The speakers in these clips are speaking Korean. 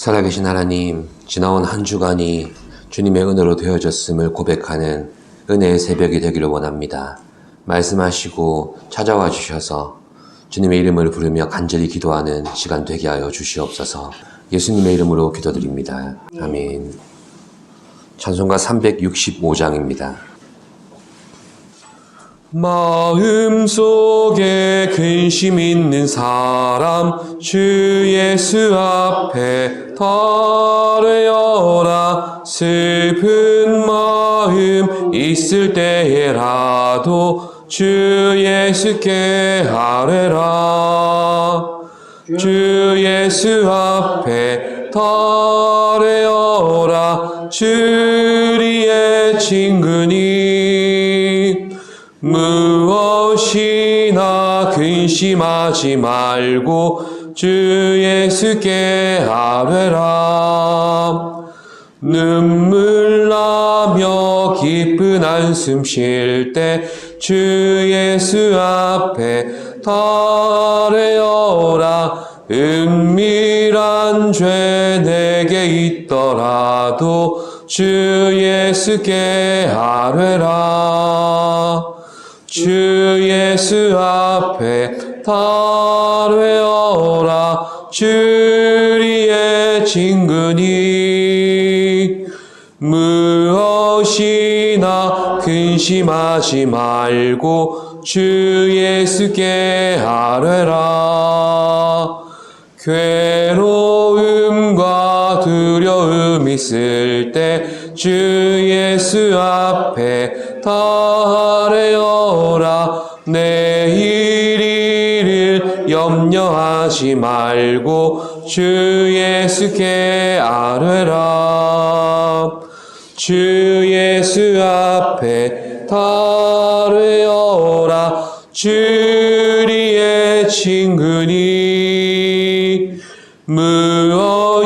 살아계신 하나님, 지나온 한 주간이 주님의 은혜로 되어졌음을 고백하는 은혜의 새벽이 되기를 원합니다. 말씀하시고 찾아와 주셔서 주님의 이름을 부르며 간절히 기도하는 시간 되게 하여 주시옵소서. 예수님의 이름으로 기도드립니다. 아멘. 찬송가 365장입니다. 마음속에 근심 있는 사람 주 예수 앞에 달래어라. 슬픈 마음 있을 때에라도 주 예수께 아뢰라. 주 예수 앞에 달래어라. 주리의 친근이 무엇이나 근심하지 말고 주 예수께 아뢰라. 눈물 나며 기쁜 한숨 쉴 때 주 예수 앞에 달래어라. 은밀한 죄 내게 있더라도 주 예수께 아뢰라. 주 예수 앞에 달래어라. 주리의 친근이 무엇이나 근심하지 말고 주 예수께 아뢰라. 괴로움과 두려움 있을 때 주 예수 앞에 달래어라. 내일 일을 염려하지 말고 주 예수께 아뢰라. 주 예수 앞에 달래어라. 주리의 친근이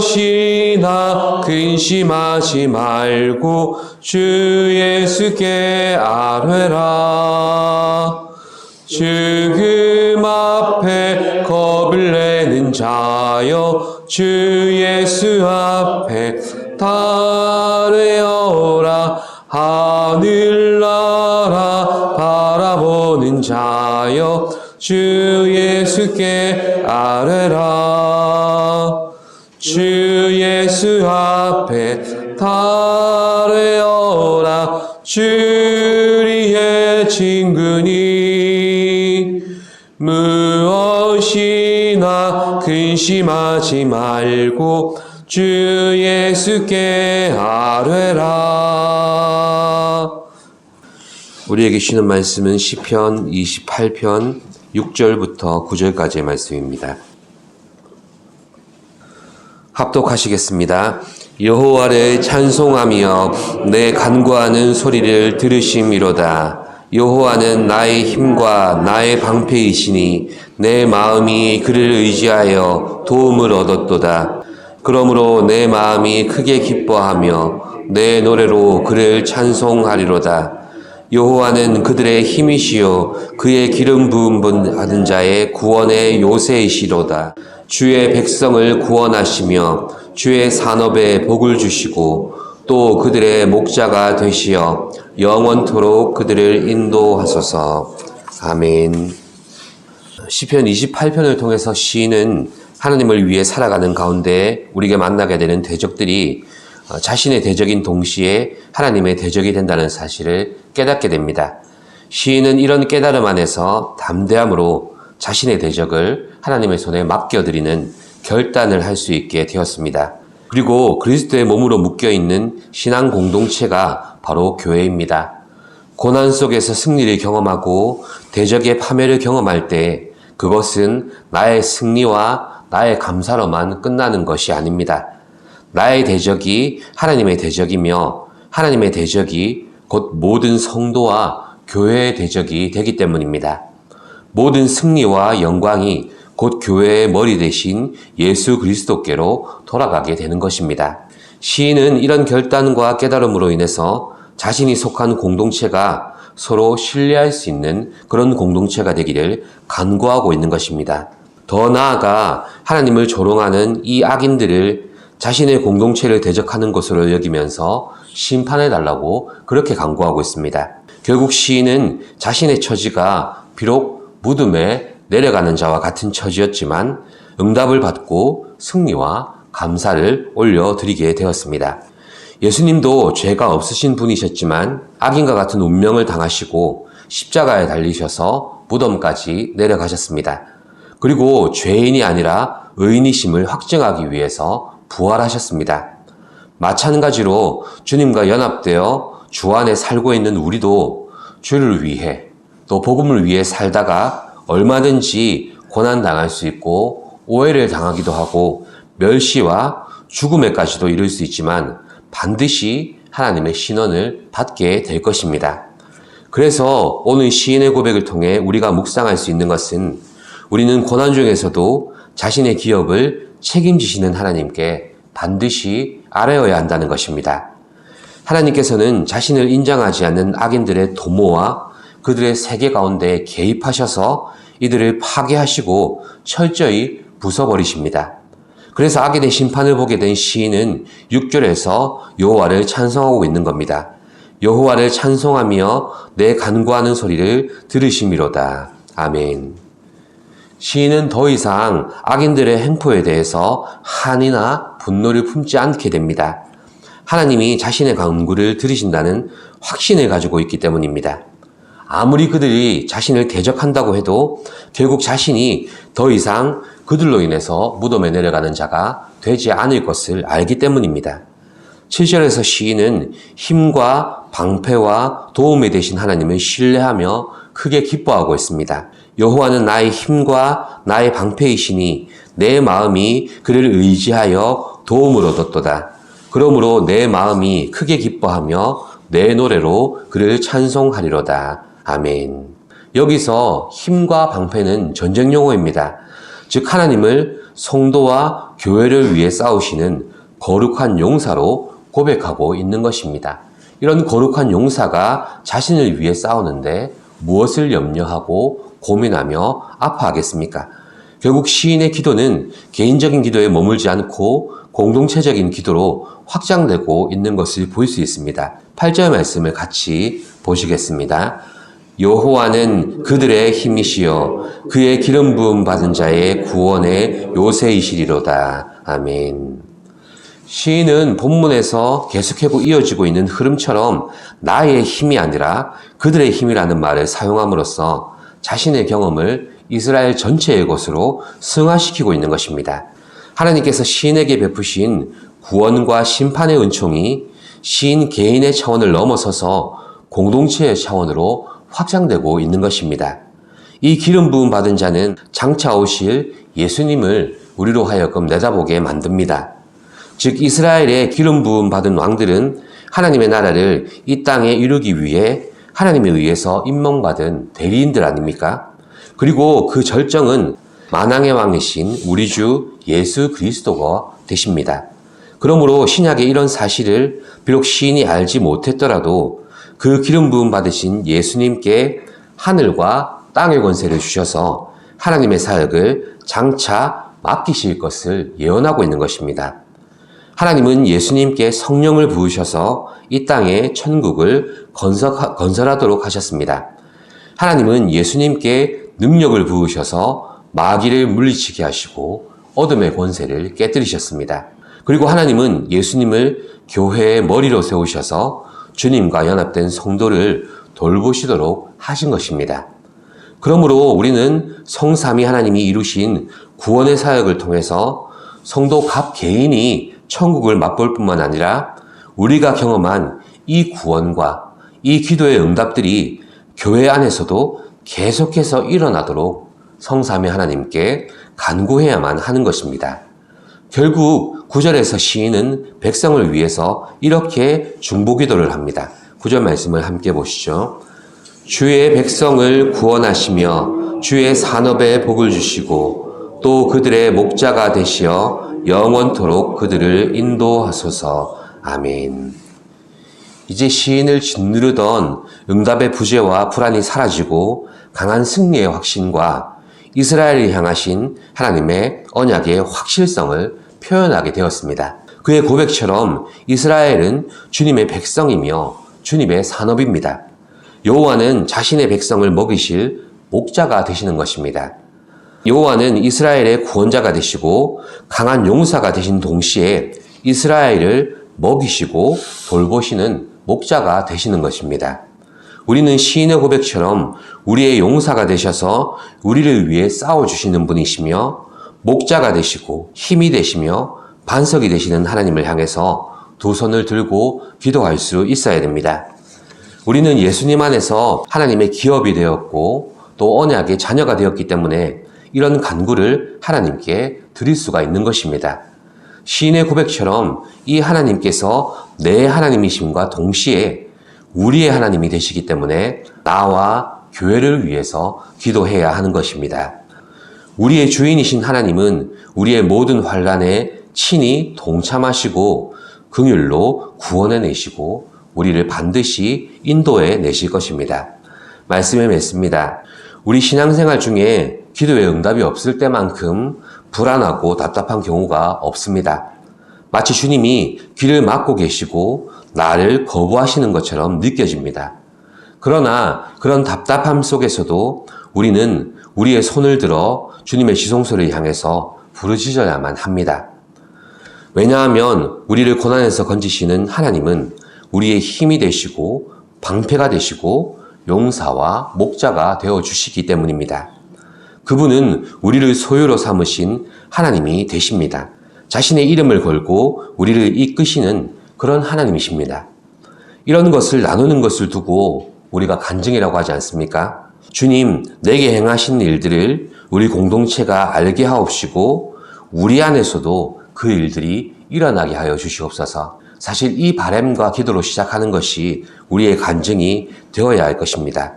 무엇이나 근심하지 말고 주 예수께 아뢰라. 죽음 앞에 겁을 내는 자여 주 예수 앞에 달래어라. 하늘나라 바라보는 자여 주 예수께 아뢰라. 주 예수 앞에 달래어라. 주리의 친근이 무엇이나 근심하지 말고 주 예수께 아뢰라. 우리에게 주시는 말씀은 시편 28편 6절부터 9절까지의 말씀입니다. 합독하시겠습니다. 여호와를 찬송하며 내 간구하는 소리를 들으심이로다. 여호와는 나의 힘과 나의 방패이시니 내 마음이 그를 의지하여 도움을 얻었도다. 그러므로 내 마음이 크게 기뻐하며 내 노래로 그를 찬송하리로다. 여호와는 그들의 힘이시요 그의 기름 부음 받은 자의 구원의 요새이시로다. 주의 백성을 구원하시며 주의 산업에 복을 주시고 또 그들의 목자가 되시어 영원토록 그들을 인도하소서. 아멘. 시편 28편을 통해서 시인은 하나님을 위해 살아가는 가운데 우리에게 만나게 되는 대적들이 자신의 대적인 동시에 하나님의 대적이 된다는 사실을 깨닫게 됩니다. 시인은 이런 깨달음 안에서 담대함으로 자신의 대적을 하나님의 손에 맡겨드리는 결단을 할 수 있게 되었습니다. 그리고 그리스도의 몸으로 묶여있는 신앙 공동체가 바로 교회입니다. 고난 속에서 승리를 경험하고 대적의 파멸을 경험할 때 그것은 나의 승리와 나의 감사로만 끝나는 것이 아닙니다. 나의 대적이 하나님의 대적이며 하나님의 대적이 곧 모든 성도와 교회의 대적이 되기 때문입니다. 모든 승리와 영광이 곧 교회의 머리 대신 예수 그리스도께로 돌아가게 되는 것입니다. 시인은 이런 결단과 깨달음으로 인해서 자신이 속한 공동체가 서로 신뢰할 수 있는 그런 공동체가 되기를 간구하고 있는 것입니다. 더 나아가 하나님을 조롱하는 이 악인들을 자신의 공동체를 대적하는 것으로 여기면서 심판해달라고 그렇게 간구하고 있습니다. 결국 시인은 자신의 처지가 비록 무덤에 내려가는 자와 같은 처지였지만 응답을 받고 승리와 감사를 올려드리게 되었습니다. 예수님도 죄가 없으신 분이셨지만 악인과 같은 운명을 당하시고 십자가에 달리셔서 무덤까지 내려가셨습니다. 그리고 죄인이 아니라 의인이심을 확증하기 위해서 부활하셨습니다. 마찬가지로 주님과 연합되어 주 안에 살고 있는 우리도 주를 위해 또 복음을 위해 살다가 얼마든지 고난당할 수 있고 오해를 당하기도 하고 멸시와 죽음에까지도 이를 수 있지만 반드시 하나님의 신원을 받게 될 것입니다. 그래서 오늘 시인의 고백을 통해 우리가 묵상할 수 있는 것은 우리는 고난 중에서도 자신의 기업을 책임지시는 하나님께 반드시 알아야 한다는 것입니다. 하나님께서는 자신을 인정하지 않는 악인들의 도모와 그들의 세계 가운데 개입하셔서 이들을 파괴하시고 철저히 부숴버리십니다. 그래서 악인의 심판을 보게 된 시인은 6절에서 여호와를 찬송하고 있는 겁니다. 여호와를 찬송하며 내 간구하는 소리를 들으심이로다. 아멘. 시인은 더 이상 악인들의 행포에 대해서 한이나 분노를 품지 않게 됩니다. 하나님이 자신의 간구를 들으신다는 확신을 가지고 있기 때문입니다. 아무리 그들이 자신을 대적한다고 해도 결국 자신이 더 이상 그들로 인해서 무덤에 내려가는 자가 되지 않을 것을 알기 때문입니다. 7절에서 시인은 힘과 방패와 도움이 되신 하나님을 신뢰하며 크게 기뻐하고 있습니다. 여호와는 나의 힘과 나의 방패이시니 내 마음이 그를 의지하여 도움을 얻었도다. 그러므로 내 마음이 크게 기뻐하며 내 노래로 그를 찬송하리로다. 아멘. 여기서 힘과 방패는 전쟁 용어입니다. 즉 하나님을 성도와 교회를 위해 싸우시는 거룩한 용사로 고백하고 있는 것입니다. 이런 거룩한 용사가 자신을 위해 싸우는데 무엇을 염려하고 고민하며 아파하겠습니까? 결국 시인의 기도는 개인적인 기도에 머물지 않고 공동체적인 기도로 확장되고 있는 것을 볼 수 있습니다. 8절 말씀을 같이 보시겠습니다. 여호와는 그들의 힘이시여 그의 기름 부음 받은 자의 구원의 요새이시리로다. 아멘. 시인은 본문에서 계속하고 이어지고 있는 흐름처럼 나의 힘이 아니라 그들의 힘이라는 말을 사용함으로써 자신의 경험을 이스라엘 전체의 것으로 승화시키고 있는 것입니다. 하나님께서 시인에게 베푸신 구원과 심판의 은총이 시인 개인의 차원을 넘어서서 공동체의 차원으로 확장되고 있는 것입니다. 이 기름 부음 받은 자는 장차 오실 예수님을 우리로 하여금 내다보게 만듭니다. 즉 이스라엘의 기름 부음 받은 왕들은 하나님의 나라를 이 땅에 이루기 위해 하나님에 의해서 임명받은 대리인들 아닙니까? 그리고 그 절정은 만왕의 왕이신 우리 주 예수 그리스도가 되십니다. 그러므로 신약의 이런 사실을 비록 시인이 알지 못했더라도 그 기름 부음 받으신 예수님께 하늘과 땅의 권세를 주셔서 하나님의 사역을 장차 맡기실 것을 예언하고 있는 것입니다. 하나님은 예수님께 성령을 부으셔서 이 땅에 천국을 건설하도록 하셨습니다. 하나님은 예수님께 능력을 부으셔서 마귀를 물리치게 하시고 어둠의 권세를 깨뜨리셨습니다. 그리고 하나님은 예수님을 교회의 머리로 세우셔서 주님과 연합된 성도를 돌보시도록 하신 것입니다. 그러므로 우리는 성삼위 하나님이 이루신 구원의 사역을 통해서 성도 각 개인이 천국을 맛볼 뿐만 아니라 우리가 경험한 이 구원과 이 기도의 응답들이 교회 안에서도 계속해서 일어나도록 성삼위 하나님께 간구해야만 하는 것입니다. 결국 9절에서 시인은 백성을 위해서 이렇게 중보기도를 합니다. 9절 말씀을 함께 보시죠. 주의 백성을 구원하시며 주의 산업에 복을 주시고 또 그들의 목자가 되시어 영원토록 그들을 인도하소서. 아멘. 이제 시인을 짓누르던 응답의 부재와 불안이 사라지고 강한 승리의 확신과 이스라엘을 향하신 하나님의 언약의 확실성을 표현하게 되었습니다. 그의 고백처럼 이스라엘은 주님의 백성이며 주님의 산업입니다. 여호와는 자신의 백성을 먹이실 목자가 되시는 것입니다. 여호와는 이스라엘의 구원자가 되시고 강한 용사가 되신 동시에 이스라엘을 먹이시고 돌보시는 목자가 되시는 것입니다. 우리는 시인의 고백처럼 우리의 용사가 되셔서 우리를 위해 싸워주시는 분이시며 목자가 되시고 힘이 되시며 반석이 되시는 하나님을 향해서 두 손을 들고 기도할 수 있어야 됩니다. 우리는 예수님 안에서 하나님의 기업이 되었고 또 언약의 자녀가 되었기 때문에 이런 간구를 하나님께 드릴 수가 있는 것입니다. 시인의 고백처럼 이 하나님께서 내 하나님이심과 동시에 우리의 하나님이 되시기 때문에 나와 교회를 위해서 기도해야 하는 것입니다. 우리의 주인이신 하나님은 우리의 모든 환난에 친히 동참하시고 긍휼로 구원해 내시고 우리를 반드시 인도해 내실 것입니다. 말씀에 맺습니다. 우리 신앙생활 중에 기도의 응답이 없을 때만큼 불안하고 답답한 경우가 없습니다. 마치 주님이 귀를 막고 계시고 나를 거부하시는 것처럼 느껴집니다. 그러나 그런 답답함 속에서도 우리는 우리의 손을 들어 주님의 지성소를 향해서 부르짖어야만 합니다. 왜냐하면 우리를 고난에서 건지시는 하나님은 우리의 힘이 되시고 방패가 되시고 용사와 목자가 되어주시기 때문입니다. 그분은 우리를 소유로 삼으신 하나님이 되십니다. 자신의 이름을 걸고 우리를 이끄시는 그런 하나님이십니다. 이런 것을 나누는 것을 두고 우리가 간증이라고 하지 않습니까? 주님, 내게 행하신 일들을 우리 공동체가 알게 하옵시고 우리 안에서도 그 일들이 일어나게 하여 주시옵소서. 사실 이 바람과 기도로 시작하는 것이 우리의 간증이 되어야 할 것입니다.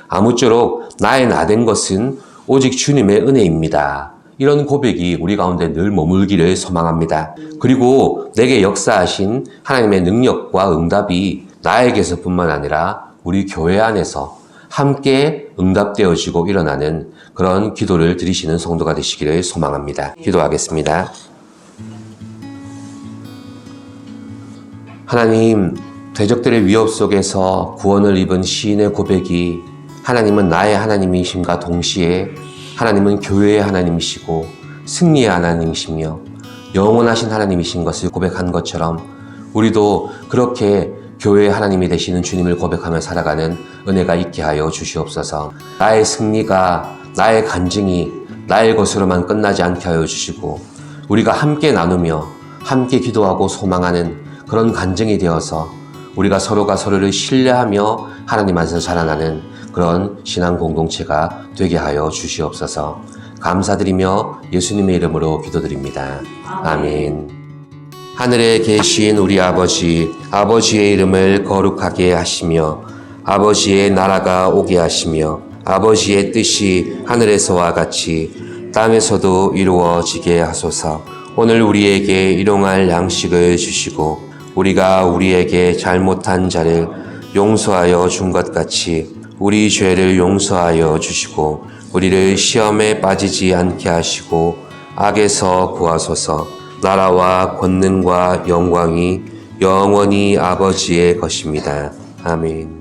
아무쪼록 나의 나된 것은 오직 주님의 은혜입니다. 이런 고백이 우리 가운데 늘 머물기를 소망합니다. 그리고 내게 역사하신 하나님의 능력과 응답이 나에게서뿐만 아니라 우리 교회 안에서 함께 응답되어지고 일어나는 그런 기도를 드리시는 성도가 되시기를 소망합니다. 기도하겠습니다. 하나님, 대적들의 위협 속에서 구원을 입은 시인의 고백이 하나님은 나의 하나님이심과 동시에 하나님은 교회의 하나님이시고 승리의 하나님이시며 영원하신 하나님이신 것을 고백한 것처럼 우리도 그렇게 교회의 하나님이 되시는 주님을 고백하며 살아가는 은혜가 있게 하여 주시옵소서. 나의 승리가, 나의 간증이 나의 것으로만 끝나지 않게 하여 주시고 우리가 함께 나누며 함께 기도하고 소망하는 그런 간증이 되어서 우리가 서로가 서로를 신뢰하며 하나님 안에서 자라나는 그런 신앙 공동체가 되게 하여 주시옵소서. 감사드리며 예수님의 이름으로 기도드립니다. 아멘. 하늘에 계신 우리 아버지, 아버지의 이름을 거룩하게 하시며 아버지의 나라가 오게 하시며 아버지의 뜻이 하늘에서와 같이 땅에서도 이루어지게 하소서. 오늘 우리에게 일용할 양식을 주시고 우리가 우리에게 잘못한 자를 용서하여 준 것 같이 우리 죄를 용서하여 주시고 우리를 시험에 빠지지 않게 하시고 악에서 구하소서. 나라와 권능과 영광이 영원히 아버지의 것입니다. 아멘.